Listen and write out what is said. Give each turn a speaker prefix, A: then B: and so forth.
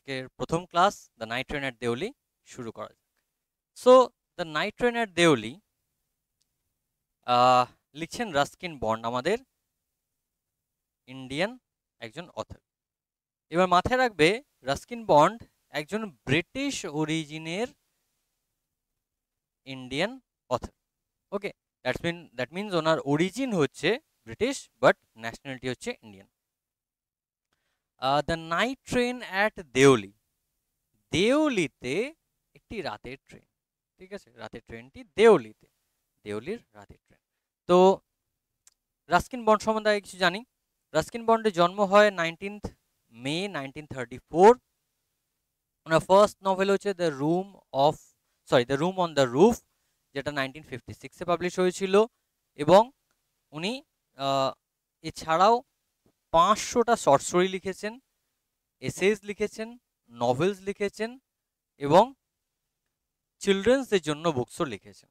A: আজকের প্রথম class the night train at Deoli শুরু করা যাক। So the night train at Deoli লিখছেন রাস্কিন বন্ড, আমাদের ইন্ডিয়ান একজন অথর। এবার মাথায় রাখবে রাস্কিন বন্ড একজন ব্রিটিশ অরিজিনের Indian author. Okay, that means ওনার অরিজিন হচ্ছে ব্রিটিশ বাট ন্যাশনালিটি হচ্ছে Indian. The night train at Deoli, দেওলিতে একটি রাতের ট্রেন, ঠিক আছে, রাতের ট্রেনটি দেওলিতে, দেওলির রাতের ট্রেন। তো রাস্কিন বন্ড সম্বন্ধে আগে কিছু জানি। রাস্কিন বন্ডের জন্ম হয় 19 মে 1934। ওনার ফার্স্ট নভেল হচ্ছে the room on the roof, যেটা 1956-এ পাবলিশ হয়েছিল। এবং উনি এছাড়াও 500টা শর্ট স্টোরি লিখেছেন, এসেজ লিখেছেন, নভেলস লিখেছেন এবং চিলড্রেন্সদের জন্য বুকসও লিখেছেন।